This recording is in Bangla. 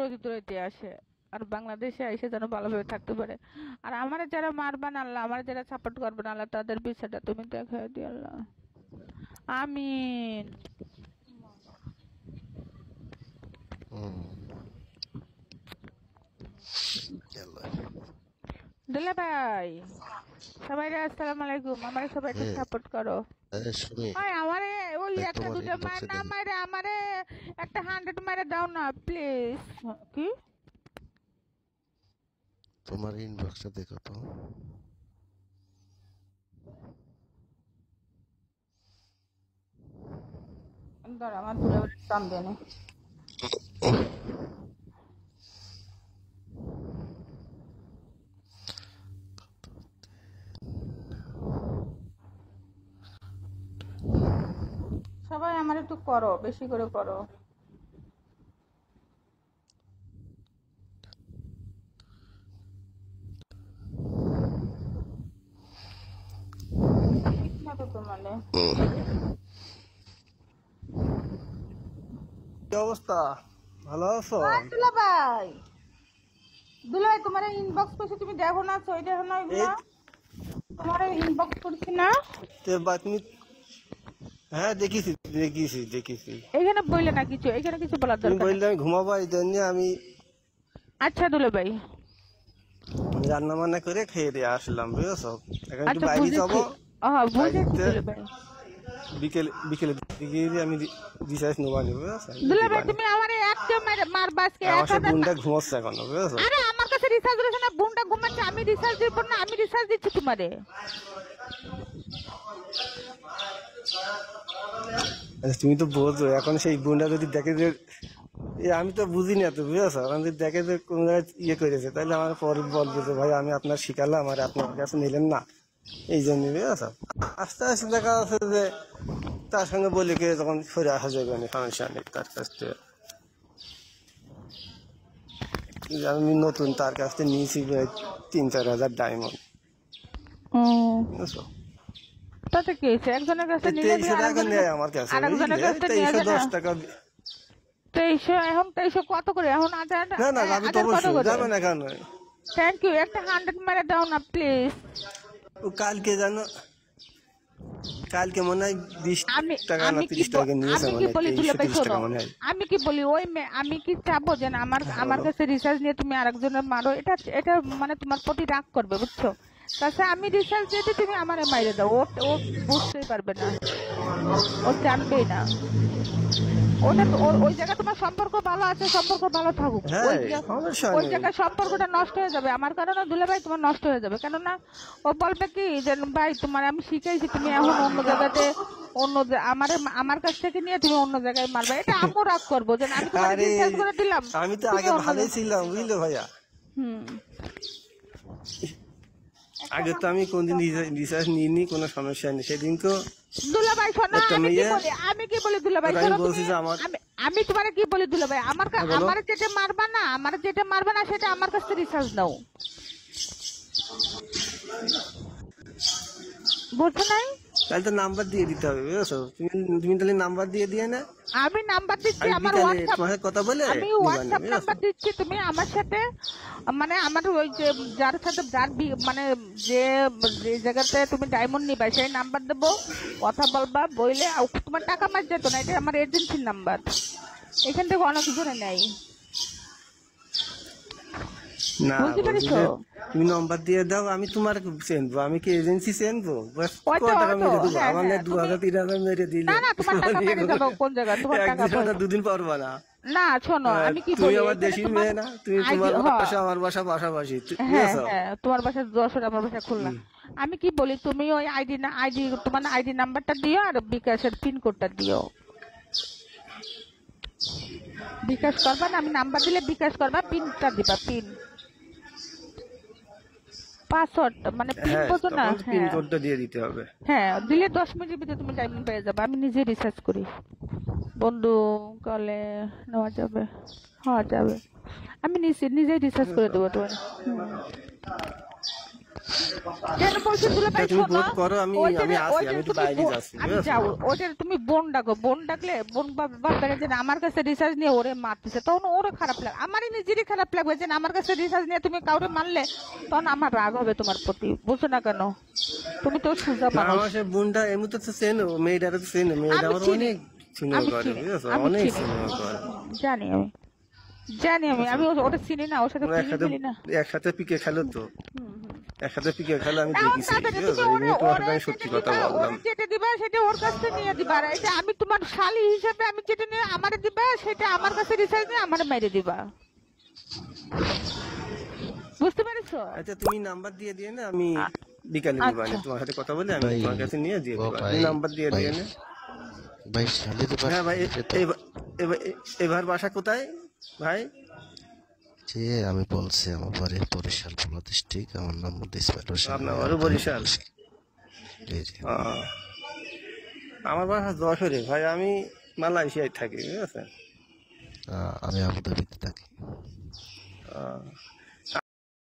দৌড়াইতে দৌড়াইতে আসে, আর বাংলাদেশে এসে যেন ভালোভাবে থাকতে পারে। আর আমার যারা মারবেন আল্লাহ, আমার যারা সাপোর্ট করবেন আল্লাহ, তাদের বিষয়টা তুমি দেখাই দিও আল্লাহ। আমিন। দুলা ভাই, সবাই আসসালামু আলাইকুম, আমার সবাই একটু সাপোর্ট করো। শুনি ওই আমারে ওই একটা তোমার দুটো মার ইনবক্সে না দেখি মারে, আমারে একটা 100 মারে দাও না প্লিজ। কি তোমার ইনবক্সে দেখো তো। দাঁড়া, আমার দুলা ভাই টান দেয় না। সবাই আমার একটু করো, বেশি করে করো। মানে কি অবস্থা? ভালো আছো? দুলা ভাই, দুলা ভাই তোমার ইনবক্স করছি, তুমি দেখো না? ছয় দেখো না এগুলো? তোমার ইনবক্স করছি না? তুমি হ্যাঁ দেখেছি দেখেছি দেখেছি। এখানে বললে না কিছু, এখানে কিছু বলার তুমি দরকার বললে নেই। আমি ঘুমাবো, এই জন্য আমি আচ্ছা দুলা ভাই, রান্না বান্না করে খেয়ে দিয়ে আসলাম, বুঝেছো? এখন একটু আচ্ছা বাইরে যাবো, বুঝেছি দুলা ভাই। বিকেলে বিকেলে দিকে আমি রিচার্জ নেবা নিবো, বুঝেছো? দুলা ভাই তুমি আমার একটা মারবা আজকে আমার সে 1000। বোনটা ঘুমাচ্ছে এখনো, বুঝেছো? আরে আমার কাছে রিচার্জ রয়েছে না, বোনটা ঘুমাচ্ছে, আমি রিচার্জ দিব না, আমি রিচার্জ দিচ্ছি তোমারে। তুমি তো বোঝো, এখন সেই বোনটা যদি দেখে যে আমি তো বুঝি না তো, বুঝেছো? এখন যদি দেখে যে কোন জায়গায় ইয়ে করেছে, তাহলে আমার পরে বলবে যে ভাই আমি আপনার শিখালাম আর আপনার কাছে নিলেন না, এই জন্য, বুঝেছো? আস্তে আস্তে দেখা যাচ্ছে যে তার সঙ্গে বলে কে যখন সরে আসা যাবে না, সমস্যা নেই তার কাছ থেকে। আমি নতুন তার কাছ থেকে নিয়েছি 3-4 হাজার ডায়মন্ড, বুঝেছো? তাতে কি হয়েছে? একজনের কাছে নিলে 2300 টাকা নেয় আমার কাছে, আরেকজনের কাছে বুঝলে? নিয়ে যায় না? 2310 টাকা। 2300, এখন 2300 কত করে? এখন না না, আমি তো কত অবশ্যই করে? যাবেন এখন। থ্যাংক ইউ, একটা 100 মেরে দাও না প্লিজ। ও কালকে জানো, কালকে মনে হয় 20 আমি টাকা না আমি কি 30 টাকা নিয়েছে, আমি মনে কি হয় বলি দুলা ভাই 2330 শোনো, টাকা মনে হয়। আমি কি বলি ওই আমি কি চাবো যে না আমার হ্যাঁ, আমার বলো। কাছে রিচার্জ নিয়ে তুমি আরেকজনের মারো? এটা এটা মানে তোমার প্রতি রাগ করবে, বুঝছো? তাছাড়া আমি রিচার্জ দিতে তুমি আমারে মাইরে দাও, ও ও বুঝতেই পারবে না, ও জানবেই না। ওটা ওই জায়গায় তোমার সম্পর্ক ভালো আছে, সম্পর্ক ভালো থাকুক। হ্যাঁ, সমস্যা ওই নেই। জায়গায় সম্পর্কটা নষ্ট হয়ে যাবে আমার কারণে দুলা ভাই, তোমার নষ্ট হয়ে যাবে। কেননা ও বলবে কি যে ভাই তোমার আমি শিখাইছি, তুমি এখন অন্য জায়গাতে আমার কাছ থেকে নিয়ে তুমি অন্য জায়গায় মারবে। এটা আমিও রাগ করবো যে আমি তোমার আরে রিচার্জ করে দিলাম, আমি তো তুমি আগে অন্য ভালোই ছিলাম, বুঝলে ভাইয়া? হুম। আগে তো আমি কোনদিন রিচার্জ নিইনি, কোনো সমস্যা নেই। সেদিনকে দুলা ভাই শোনো, একটা আমি কি মেয়ে, বলি, আমি কি বলি দুলা ভাই আমি শোনো, বলছি তুমি যে আমার, আমি তোমার কি বলি দুলা ভাই, বলো। আমার যেটা মারবা না, আমার যেটা মারবা না সেটা আমার কাছ থেকে রিচার্জ নাও, বুঝছো নাই? তাহলে তো নাম্বার দিয়ে দিতে হবে, বুঝেছো? তুমি তুমি তাহলে নাম্বার দিয়ে দিয়ে না, আমি নাম্বার দিচ্ছি, আমি আমার বিকালে হোয়াটসঅ্যাপ, তোমার সাথে কথা বলে আমি নিবা হোয়াটসঅ্যাপ নিবে, নাম্বার বুঝেছো? দিচ্ছি, তুমি আমার সাথে মানে আমার ওই যে যার সাথে মানে যে যে জায়গাতে তুমি ডায়মন্ড নিবা সেই নাম্বার দেবো, কথা বলবা, বইলে তোমার টাকা মার যেত না, এটা আমার এজেন্সির নাম্বার, এখান থেকে অনেক জনে নেয়, না বুঝতে বলছি পেরেছো? যে তুমি নাম্বার দিয়ে দাও, আমি তোমার চেনবো, আমি কি এজেন্সি চেনবো? বাস ওই কত তো টাকা ওই তো, মেরে দেবো? হ্যাঁ আমার হ্যাঁ, 2000-3000 মেরে দিলে না না, তোমার টাকা মেরে যাবো কোন জায়গায়? তোমার টাকা একদিন না দুদিন পারবা না। না শোনো, আমি কি তুমি বলি, আমার এখানে দেশি তোমার মেয়ে না, তুমি তোমার বাসা আমার বাসা পাশাপাশি, হ্যাঁ বুঝেছো? হ্যাঁ, তোমার বাসা যশোর, আমার বাসা খুলনা। আমি কি বলি, তুমি ওই আইডি তোমার আইডি নাম্বারটা দিও আর বিকাশের পিন কোডটা দিও। বিকাশ করবা না, আমি নাম্বার দিলে বিকাশ করবা, পিনটা দিবা, পিন পাসওয়ার্ড মানে পিন, হ্যাঁ, বোঝো না? তখন পিন হ্যাঁ কোডটা দিয়ে দিতে হবে। হ্যাঁ, দিলে 10 মিনিটের ভিতরে তুমি ডায়মন্ড পেয়ে যাবে। আমি নিজে রিসার্চ করি, বন্ধু কলে নেওয়া যাবে, হওয়া যাবে, আমি নিজেই রিসার্চ করে দেবো তোমার। কেন বলছি দুলা ভাই? তুমি শোনো, বোধ করো আমি ওইটারে- আমি আসি, ওইটারে আমি একটু তুমি বাইরে বোন- যাচ্ছি, আমি বুঝেছো? যাও, ওইটারে তুমি বোন ডাকো, বোন ডাকলে বোন ভাববে যে না, আমার কাছে রিসার্চ নিয়ে ওরে মারতেছে, তখন ওরে খারাপ লাগে, আমারই নিজেরই খারাপ লাগবে যে না, আমার কাছে রিসার্চ নিয়ে তুমি কাউরে মারলে, তখন আমার রাগ হবে তোমার প্রতি, বুঝছো না কেন? তুমি তো সোজা না, মানুষ। আমার সে বোনটা এমনি তো চেনো, মেয়েটারে তো চেনো, মেয়েটা আমি আমার চিনি, অনেক স্নেহ আমি করে, চিনি, বুঝেছো? আমি অনেক চিনি, স্নেহ করে। জানি আমি, জানি আমি ওটা চিনি না, ওর সাথে আমরা ফিলিং একসাথে ফিলি না। একসাথে পিকে খেলো তো, একসাথে পিকে খেলো আমি তাও দেখেছি, তাড়াতাড়ি বুঝেছো? তুমি এই ওরে নিয়ে তোমার ওরে সাথে আমি যেটা সত্যি কথা দিবা, বললাম। ওরে যেটা দিবা সেটা ওর কাছ থেকে নিয়ে দিবা, আর এটা আমি তোমার শালি হিসেবে আমি যেটা নিয়ে আমারে দিবা সেটা আমার কাছে রিসার্চ নিয়ে আমারে মেরে দিবা, বুঝতে পারছো? আচ্ছা তুমি নাম্বার দিয়ে দিয়ে না, আমি বিকালে দিবা, আচ্ছা। তোমার সাথে কথা বলে আমি ভাই, তোমার কাছে নিয়ে দিয়ে ও দিবা, ভাই, তুমি নাম্বার দিয়ে ভাই, দিয়ে না। ভাই শালির হ্যাঁ ভাই, বাসা তো এবার বাসা কোথায় ভাই? যে আমি বলছি আমার বাড়ি বরিশাল পোলা ডিস্ট্রিক্ট, আমার নাম ইসমাইল হোসেন। আপনার বাড়ি বরিশাল? জি জি। আহ, আমার বাসা যশোরে ভাই, আমি মালয়েশিয়ায় থাকি, ঠিক আছে? আমি আবুধাবিতে থাকি। আহ,